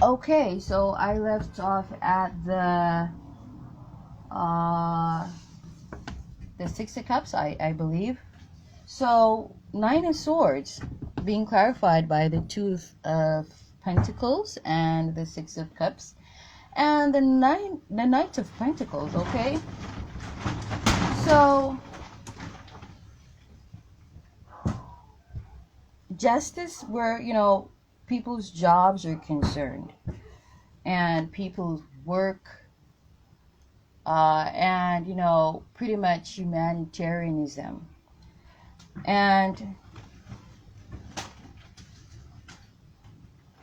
Okay, so I left off at the Six of Cups, I believe. So Nine of Swords being clarified by the Two of Pentacles and the Six of Cups and the Knight of Pentacles. Okay, so justice where people's jobs are concerned and people's work, and pretty much humanitarianism. And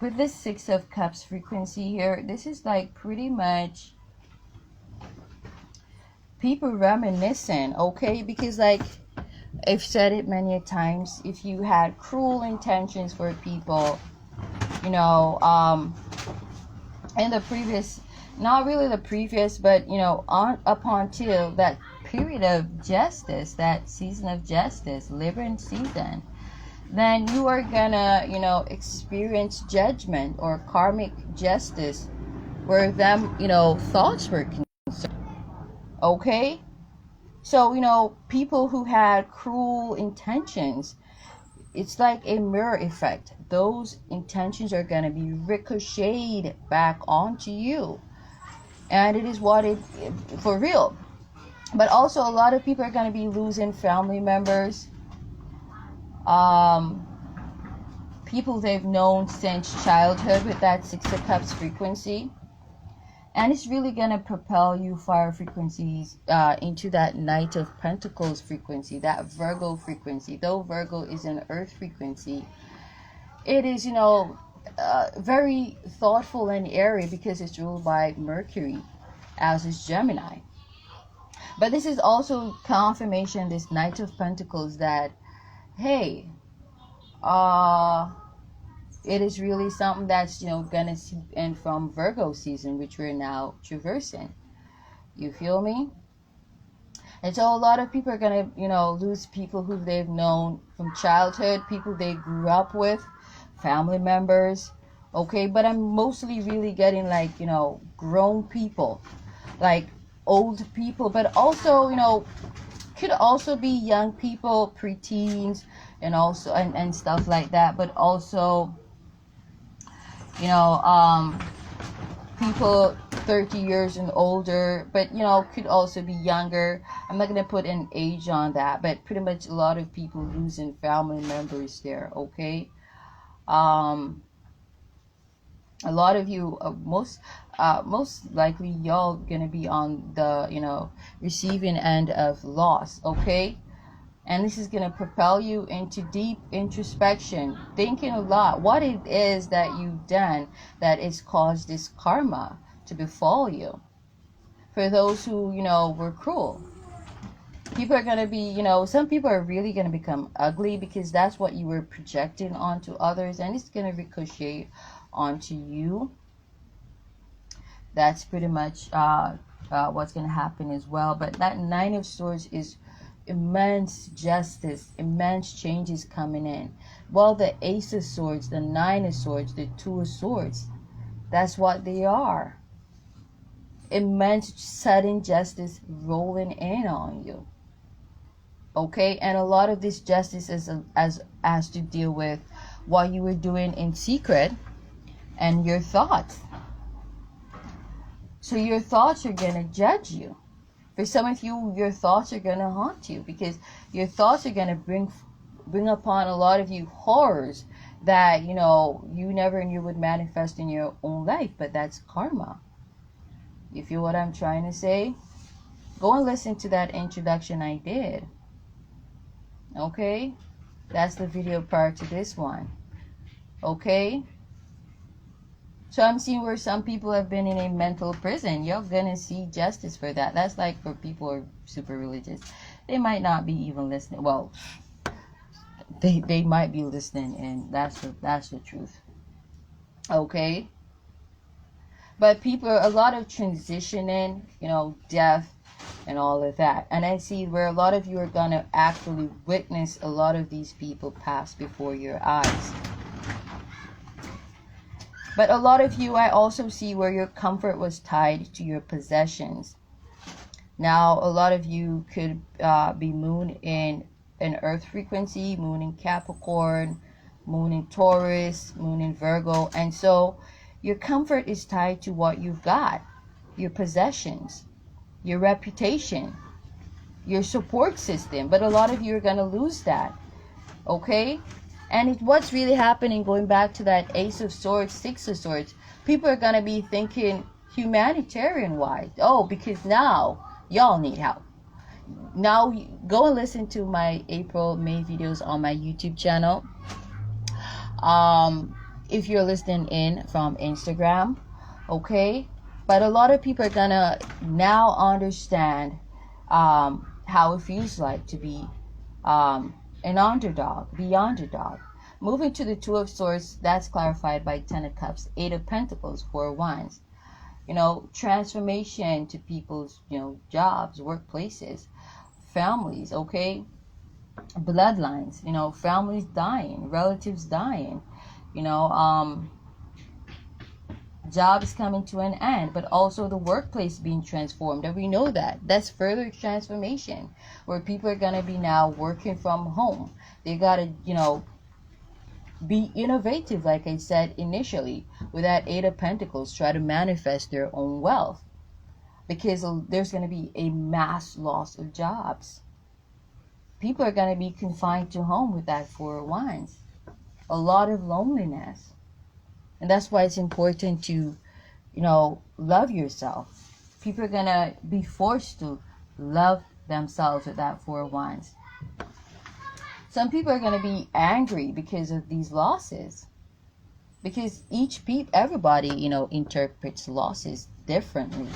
with this Six of Cups frequency here, this is like pretty much people reminiscing, okay? Because like I've said it many times, if you had cruel intentions for people, in the previous, not really the previous, but on up until that period of justice, that season of justice, Libran season, then you are gonna experience judgment or karmic justice where them thoughts were concerned. Okay, so people who had cruel intentions, it's like a mirror effect. Those intentions are going to be ricocheted back onto you, and it is what it for real. But also a lot of people are going to be losing family members, people they've known since childhood with that Six of Cups frequency. And it's really going to propel you fire frequencies into that Knight of Pentacles frequency, that Virgo frequency. Though Virgo is an earth frequency, it is, very thoughtful and airy because it's ruled by Mercury, as is Gemini. But this is also confirmation, this Knight of Pentacles, that, hey, it is really something that's gonna seep in from Virgo season, which we're now traversing. You feel me? And so a lot of people are gonna lose people who they've known from childhood, people they grew up with, family members. Okay, but I'm mostly really getting like grown people, like old people, but also could also be young people, preteens, and also and stuff like that. But also people 30 years and older, but could also be younger. I'm not gonna put an age on that, but pretty much a lot of people losing family members there. Okay, a lot of you, most likely y'all gonna be on the receiving end of loss. Okay, and this is going to propel you into deep introspection, thinking a lot what it is that you've done that has caused this karma to befall you. For those who were cruel, people are going to be some people are really going to become ugly because that's what you were projecting onto others, and it's going to ricochet onto you. That's pretty much what's going to happen as well. But that Nine of Swords is immense justice, immense changes coming in. Well, the Ace of Swords, the Nine of Swords, the Two of Swords, that's what they are. Immense sudden justice rolling in on you. Okay, and a lot of this justice is has to deal with what you were doing in secret and your thoughts. So your thoughts are going to judge you. For some of you, your thoughts are going to haunt you because your thoughts are going to bring upon a lot of you horrors that, you never knew would manifest in your own life. But that's karma. You feel what I'm trying to say? Go and listen to that introduction I did. Okay? That's the video prior to this one. Okay? So I'm seeing where some people have been in a mental prison. You're gonna see justice for that. That's like for people who are super religious. They might not be even listening. Well, they might be listening, and that's the truth. Okay. But people, a lot of transitioning, death and all of that. And I see where a lot of you are gonna actually witness a lot of these people pass before your eyes. But a lot of you, I also see where your comfort was tied to your possessions. Now, a lot of you could be moon in an earth frequency, moon in Capricorn, moon in Taurus, moon in Virgo. And so your comfort is tied to what you've got, your possessions, your reputation, your support system. But a lot of you are going to lose that. Okay? And what's really happening, going back to that Ace of Swords, Six of Swords, people are going to be thinking humanitarian-wise. Oh, because now y'all need help. Now, go and listen to my April, May videos on my YouTube channel. If you're listening in from Instagram, okay? But a lot of people are going to now understand how it feels like to be an underdog, be underdog. Moving to the Two of Swords, that's clarified by Ten of Cups, Eight of Pentacles, Four of Wands. You know, transformation to people's, you know, jobs, workplaces, families, okay? Bloodlines, you know, families dying, relatives dying, you know, jobs coming to an end, but also the workplace being transformed. And we know that. That's further transformation, where people are going to be now working from home. They got to, you know, be innovative, like I said initially, with that Eight of Pentacles, try to manifest their own wealth, because there's going to be a mass loss of jobs. People are going to be confined to home with that Four of Wands. A lot of loneliness. And that's why it's important to, you know, love yourself. People are going to be forced to love themselves with that Four of Wands. Some people are going to be angry because of these losses. Because everybody, you know, interprets losses differently.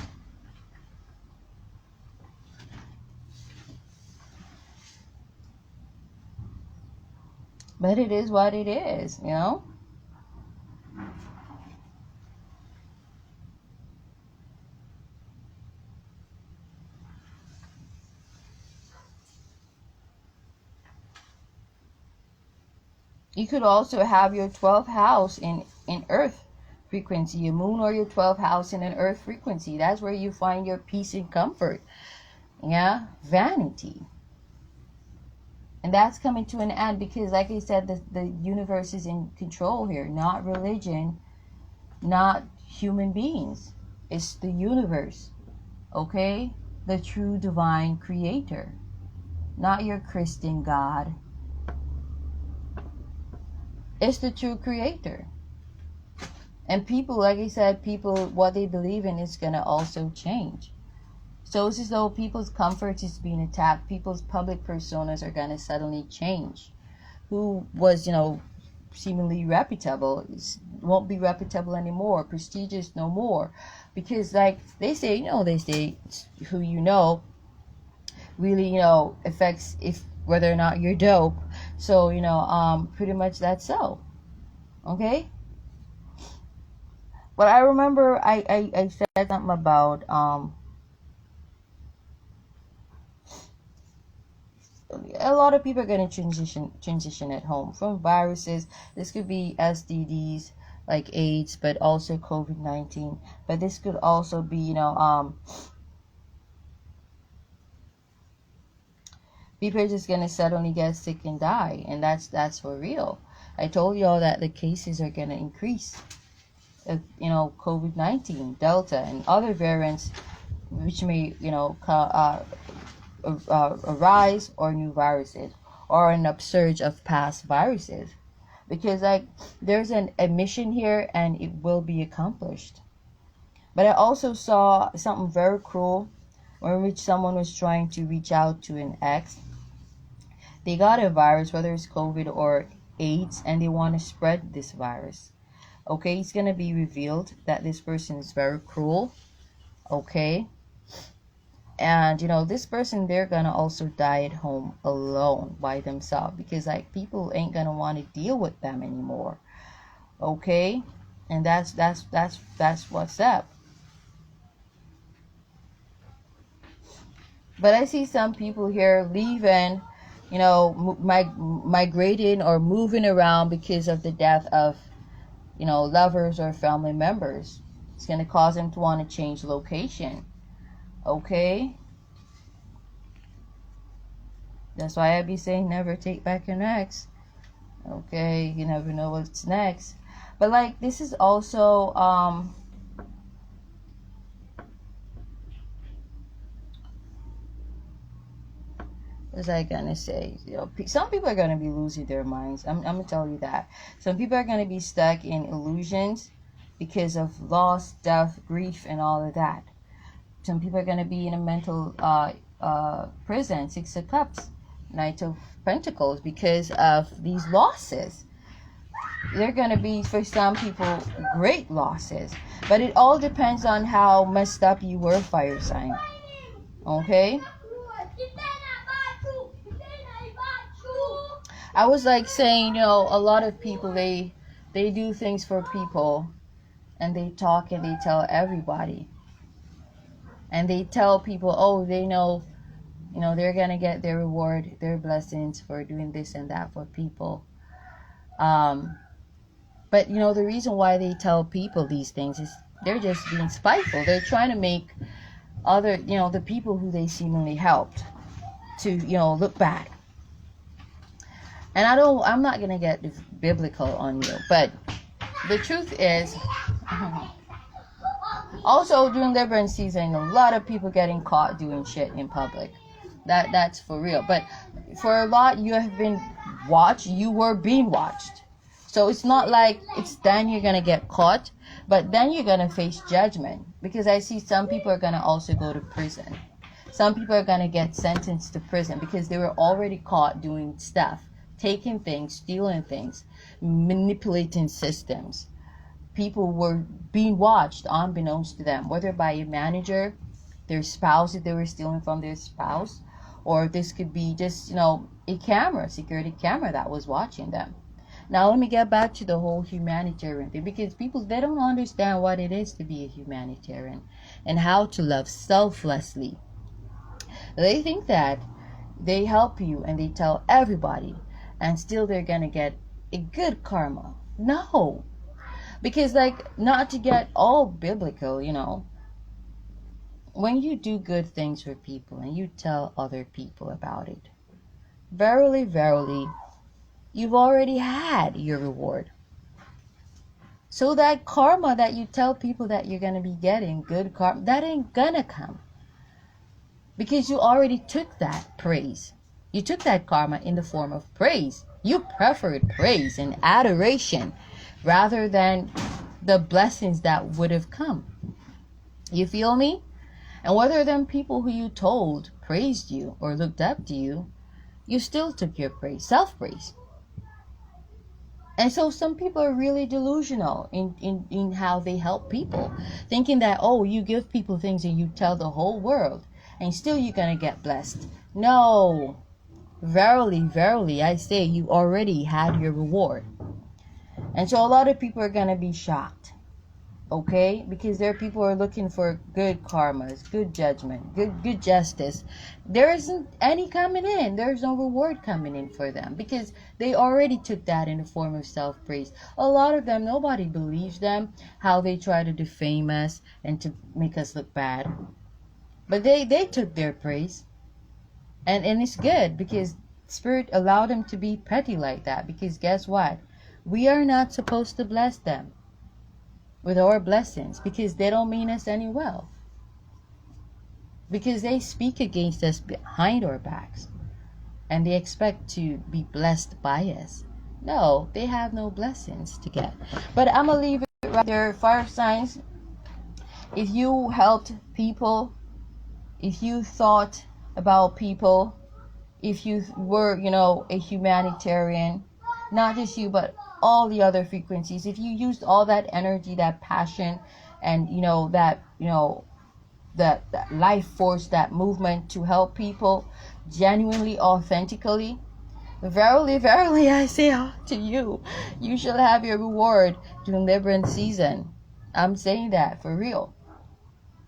But it is what it is, you know? You could also have your 12th house in earth frequency, your moon, or your 12th house in an earth frequency. That's where you find your peace and comfort. Yeah, vanity. And that's coming to an end because, like I said, the universe is in control here. Not religion, not human beings. It's the universe, okay? The true divine creator. Not your Christian God. It's the true creator. And people, like I said, people, what they believe in is going to also change. So it's as though people's comfort is being attacked. People's public personas are going to suddenly change. Who was, you know, seemingly reputable won't be reputable anymore. Prestigious no more. Because, like they say, you know, they say who you know really, you know, affects whether or not you're dope. So, you know, pretty much that's so. Okay? But I remember I said something about a lot of people are going to transition at home from viruses. This could be STDs like AIDS, but also COVID-19. But this could also be, you know, people are just going to suddenly get sick and die. And that's for real. I told y'all that the cases are going to increase. You know, COVID-19, Delta, and other variants which may, you know, arise, or new viruses, or an upsurge of past viruses. Because, like, there's a mission here and it will be accomplished. But I also saw something very cruel, in which someone was trying to reach out to an ex. They got a virus, whether it's COVID or AIDS, and they want to spread this virus. Okay, it's going to be revealed that this person is very cruel. Okay. And, you know, this person, they're going to also die at home alone by themselves. Because, like, people ain't going to want to deal with them anymore. Okay. And that's what's up. But I see some people here leaving, you know, migrating or moving around because of the death of lovers or family members. It's going to cause them to want to change location. Okay? That's why I be saying never take back your ex. Okay? You never know what's next. But like, this is also, what was I gonna say? Some people are gonna be losing their minds. I'm gonna tell you that. Some people are gonna be stuck in illusions because of loss, death, grief, and all of that. Some people are gonna be in a mental prison, Six of Cups, Knight of Pentacles, because of these losses. They're gonna be, for some people, great losses. But it all depends on how messed up you were, fire sign. Okay? I was like saying, a lot of people, they do things for people, and they talk and they tell everybody. And they tell people, oh, they know, they're going to get their reward, their blessings for doing this and that for people. But, the reason why they tell people these things is they're just being spiteful. They're trying to make other, the people who they seemingly helped to, look bad. And I'm not going to get biblical on you, but the truth is, also during Libra season, a lot of people getting caught doing shit in public. That's for real. But for a lot, you have been watched, you were being watched. So it's not like it's then you're going to get caught, but then you're going to face judgment. Because I see some people are going to also go to prison. Some people are going to get sentenced to prison because they were already caught doing stuff. Taking things, stealing things, manipulating systems. People were being watched unbeknownst to them, whether by a manager, their spouse, if they were stealing from their spouse, or this could be just, a camera, security camera that was watching them. Now, let me get back to the whole humanitarian thing, because people, they don't understand what it is to be a humanitarian and how to love selflessly. They think that they help you and they tell everybody, and still they're gonna get a good karma. No. Because, like, not to get all biblical, when you do good things for people and you tell other people about it, verily, verily, you've already had your reward. So that karma that you tell people that you're gonna be getting, good karma, that ain't gonna come. Because you already took that praise. You took that karma in the form of praise. You preferred praise and adoration rather than the blessings that would have come. You feel me? And whether them people who you told praised you or looked up to you, you still took your praise, self-praise. And so some people are really delusional in how they help people, thinking that, oh, you give people things and you tell the whole world, and still you're going to get blessed. No. Verily, verily, I say you already had your reward. And so a lot of people are going to be shocked. Okay? Because there are people who are looking for good karmas, good judgment, good justice. There isn't any coming in. There's no reward coming in for them. Because they already took that in the form of self-praise. A lot of them, nobody believes them. How they try to defame us and to make us look bad. But they took their praise. And it's good because Spirit allowed them to be petty like that. Because guess what? We are not supposed to bless them with our blessings because they don't mean us any well. Because they speak against us behind our backs. And they expect to be blessed by us. No, they have no blessings to get. But I'm going to leave it right there. Fire signs. If you helped people, if you thought about people, if you were, a humanitarian, not just you, but all the other frequencies, if you used all that energy, that passion, and, that life force, that movement to help people genuinely, authentically, verily, verily, I say to you, you shall have your reward during Libra season. I'm saying that for real.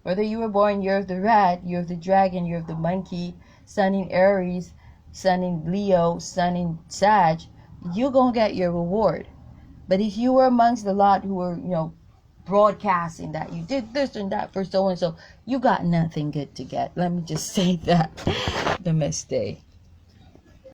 Whether you were born year of the rat, year of the dragon, year of the monkey, sun in Aries, sun in Leo, sun in Sag, you're going to get your reward. But if you were amongst the lot who were, broadcasting that you did this and that for so and so, you got nothing good to get. Let me just say that. Namaste.